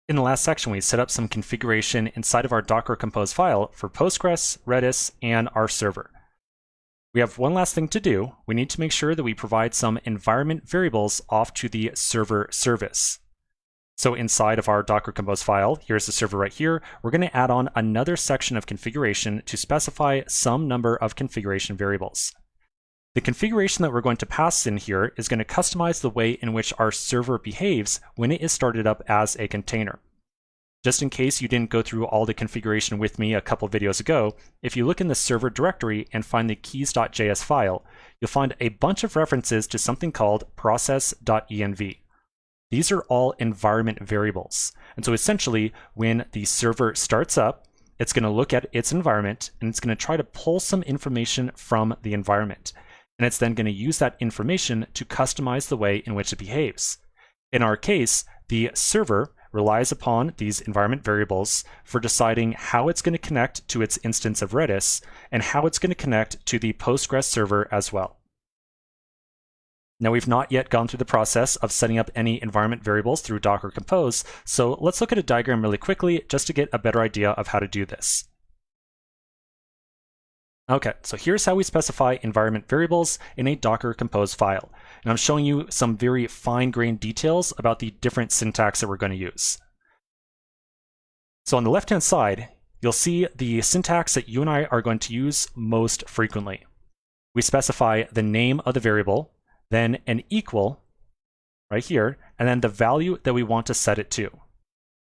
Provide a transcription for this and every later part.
In the last section, we set up some configuration inside of our Docker Compose file for Postgres, Redis, and our server. We have one last thing to do. We need to make sure that we provide some environment variables off to the server service. So inside of our Docker Compose file, here's the server right here, we're going to add on another section of configuration to specify some number of configuration variables. The configuration that we're going to pass in here is going to customize the way in which our server behaves when it is started up as a container. Just in case you didn't go through all the configuration with me a couple videos ago, if you look in the server directory and find the keys.js file, you'll find a bunch of references to something called process.env. These are all environment variables. And so essentially, when the server starts up, it's going to look at its environment and it's going to try to pull some information from the environment. And it's then going to use that information to customize the way in which it behaves. In our case, the server relies upon these environment variables for deciding how it's going to connect to its instance of Redis and how it's going to connect to the Postgres server as well. Now, we've not yet gone through the process of setting up any environment variables through Docker Compose, so let's look at a diagram really quickly just to get a better idea of how to do this. Okay, so here's how we specify environment variables in a Docker Compose file. And I'm showing you some very fine-grained details about the different syntax that we're going to use. So on the left-hand side, you'll see the syntax that you and I are going to use most frequently. We specify the name of the variable, then an equal right here, and then the value that we want to set it to.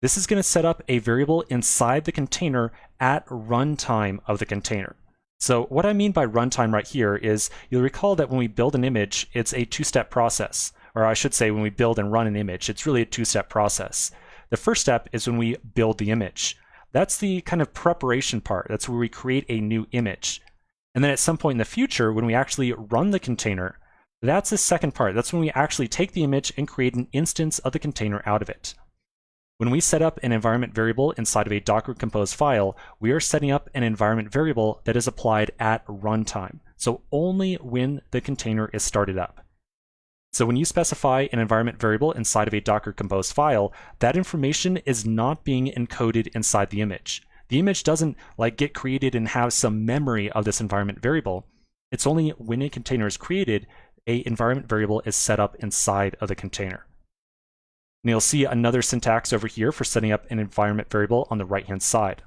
This is going to set up a variable inside the container at runtime of the container. So what I mean by runtime right here is you'll recall that when we build an image, it's a two-step process. Or I should say when we build and run an image, it's really a two-step process. The first step is when we build the image. That's the kind of preparation part. That's where we create a new image. And then at some point in the future, when we actually run the container, that's the second part. That's when we actually take the image and create an instance of the container out of it. When we set up an environment variable inside of a Docker Compose file, we are setting up an environment variable that is applied at runtime, so only when the container is started up. So when you specify an environment variable inside of a Docker Compose file, that information is not being encoded inside the image. The image doesn't get created and have some memory of this environment variable. It's only when a container is created, an environment variable is set up inside of the container. And you'll see another syntax over here for setting up an environment variable on the right-hand side.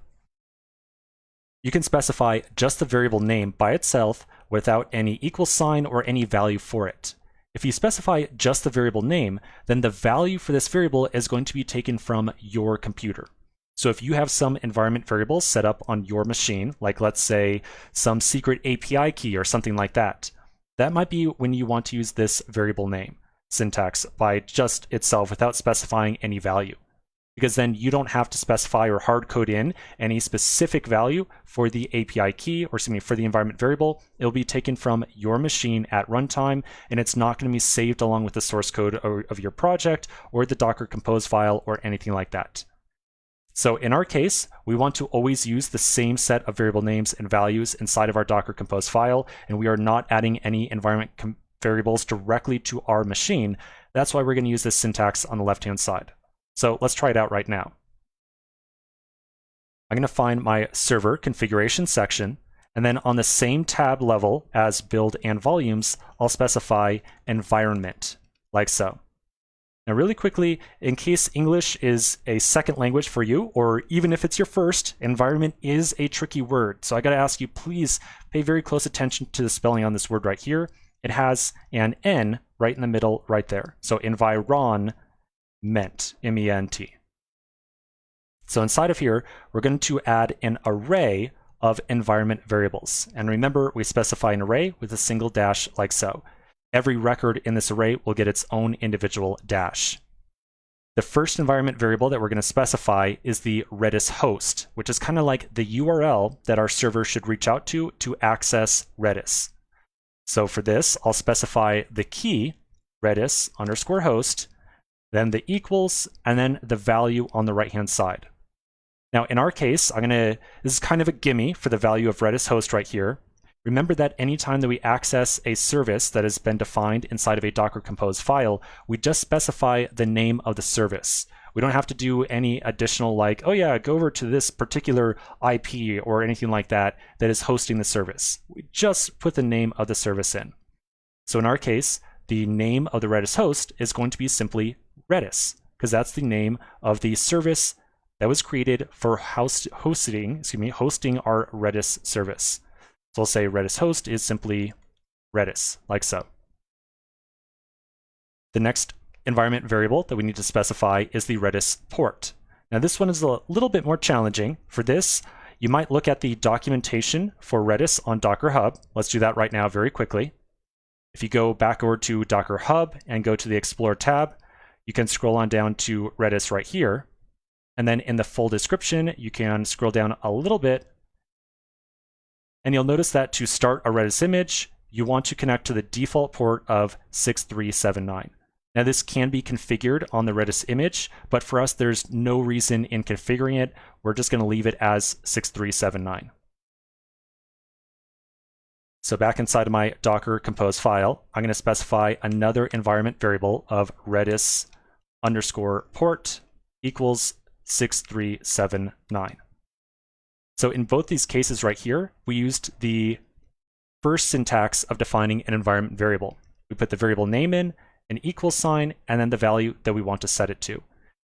You can specify just the variable name by itself without any equal sign or any value for it. If you specify just the variable name, then the value for this variable is going to be taken from your computer. So if you have some environment variable set up on your machine, like let's say some secret API key or something like that, that might be when you want to use this variable name syntax by just itself without specifying any value. Because then you don't have to specify or hard code in any specific value for the API key or for the environment variable. It'll be taken from your machine at runtime, and it's not going to be saved along with the source code of your project or the Docker Compose file or anything like that. So in our case, we want to always use the same set of variable names and values inside of our Docker Compose file, and we are not adding any environment variables directly to our machine. That's why we're going to use this syntax on the left-hand side. So let's try it out right now. I'm going to find my server configuration section, and then on the same tab level as build and volumes, I'll specify environment, like so. Now really quickly, in case English is a second language for you, or even if it's your first, environment is a tricky word. So I got to ask you, please pay very close attention to the spelling on this word right here. It has an N right in the middle right there. So environment, M-E-N-T. So inside of here, we're going to add an array of environment variables. And remember, we specify an array with a single dash like so. Every record in this array will get its own individual dash. The first environment variable that we're going to specify is the Redis host, which is kind of like the URL that our server should reach out to access Redis. So for this, I'll specify the key, Redis_host, then the equals, and then the value on the right-hand side. Now in our case, this is kind of a gimme for the value of Redis host right here. Remember that anytime that we access a service that has been defined inside of a Docker Compose file, we just specify the name of the service. We don't have to do any additional like, oh yeah, go over to this particular IP or anything like that that is hosting the service. We just put the name of the service in. So in our case, the name of the Redis host is going to be simply Redis, because that's the name of the service that was created for hosting our Redis service. So I'll say Redis host is simply Redis, like so. The next environment variable that we need to specify is the Redis port. Now this one is a little bit more challenging. For this, you might look at the documentation for Redis on Docker Hub. Let's do that right now very quickly. If you go back over to Docker Hub and go to the Explorer tab, you can scroll on down to Redis right here. And then in the full description, you can scroll down a little bit. And you'll notice that to start a Redis image, you want to connect to the default port of 6379. Now this can be configured on the Redis image, but for us, there's no reason in configuring it. We're just going to leave it as 6379. So back inside of my Docker Compose file, I'm going to specify another environment variable of Redis underscore port equals 6379. So in both these cases right here, we used the first syntax of defining an environment variable. We put the variable name in, an equal sign, and then the value that we want to set it to.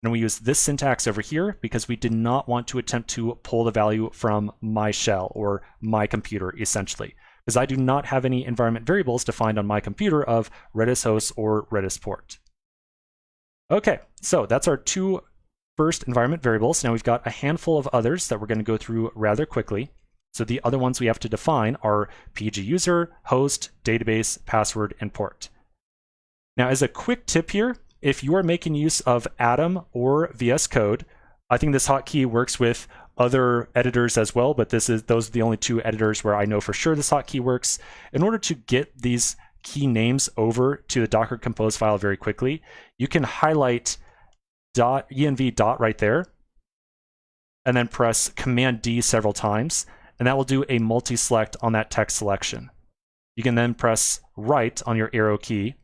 And we use this syntax over here because we did not want to attempt to pull the value from my shell or my computer, essentially, because I do not have any environment variables defined on my computer of Redis host or Redis port. Okay, so that's our two first environment variables. Now we've got a handful of others that we're going to go through rather quickly. So the other ones we have to define are PG user, host, database, password, and port. Now as a quick tip here, if you are making use of Atom or VS Code, I think this hotkey works with other editors as well, but those are the only two editors where I know for sure this hotkey works. In order to get these key names over to the Docker Compose file very quickly, you can highlight .env right there, and then press Command D several times, and that will do a multi-select on that text selection. You can then press right on your arrow key,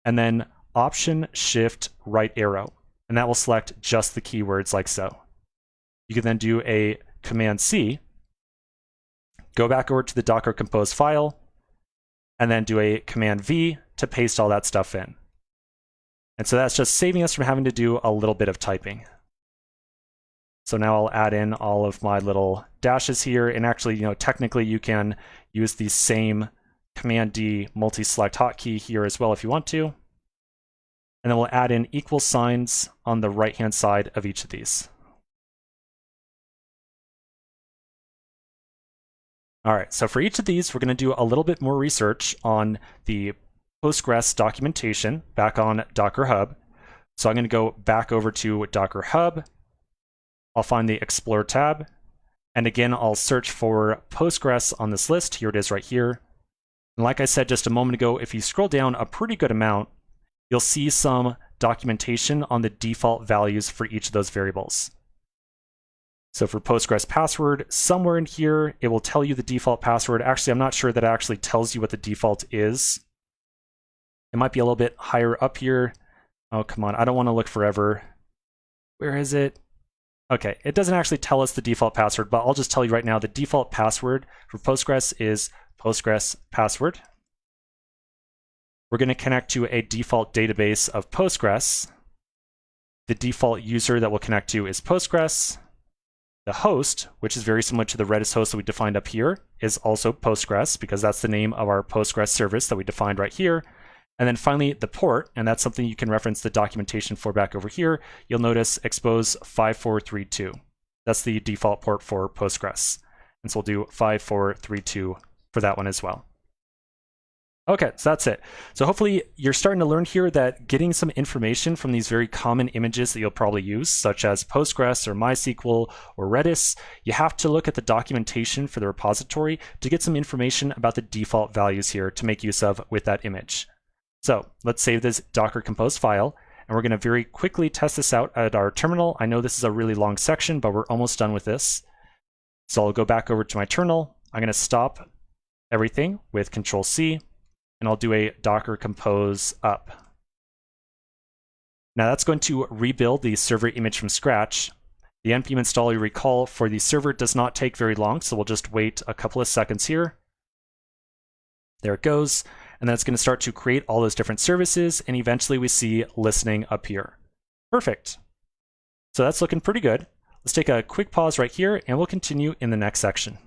and then Option Shift right arrow, and that will select just the keywords like so. You can then do a Command C, go back over to the Docker Compose file, and then do a Command V to paste all that stuff in. And so that's just saving us from having to do a little bit of typing. So now I'll add in all of my little dashes here, and actually, technically you can use the same Command D multi-select hotkey here as well if you want to. And then we'll add in equal signs on the right-hand side of each of these. All right, so for each of these, we're going to do a little bit more research on the Postgres documentation back on Docker Hub. So I'm going to go back over to Docker Hub. I'll find the Explorer tab. And again, I'll search for Postgres on this list. Here it is right here. And like I said just a moment ago, if you scroll down a pretty good amount, you'll see some documentation on the default values for each of those variables. So for Postgres password, somewhere in here, it will tell you the default password. Actually, I'm not sure that it actually tells you what the default is. It might be a little bit higher up here. Oh, come on. I don't want to look forever. Where is it? Okay, it doesn't actually tell us the default password, but I'll just tell you right now, the default password for Postgres is Postgres password. We're going to connect to a default database of Postgres. The default user that we'll connect to is Postgres. The host, which is very similar to the Redis host that we defined up here, is also Postgres, because that's the name of our Postgres service that we defined right here. And then finally, the port, and that's something you can reference the documentation for back over here. You'll notice expose 5432. That's the default port for Postgres. And so we'll do 5432 for that one as well. Okay, so that's it. So hopefully you're starting to learn here that getting some information from these very common images that you'll probably use, such as Postgres or MySQL or Redis, you have to look at the documentation for the repository to get some information about the default values here to make use of with that image. So let's save this Docker Compose file, and we're going to very quickly test this out at our terminal. I know this is a really long section, but we're almost done with this. So I'll go back over to my terminal. I'm going to stop everything with Control-C, and I'll do a Docker Compose up. Now that's going to rebuild the server image from scratch. The npm install, you recall, for the server does not take very long, so we'll just wait a couple of seconds here. There it goes. And then it's going to start to create all those different services, and eventually we see listening appear. Perfect. So that's looking pretty good. Let's take a quick pause right here, and we'll continue in the next section.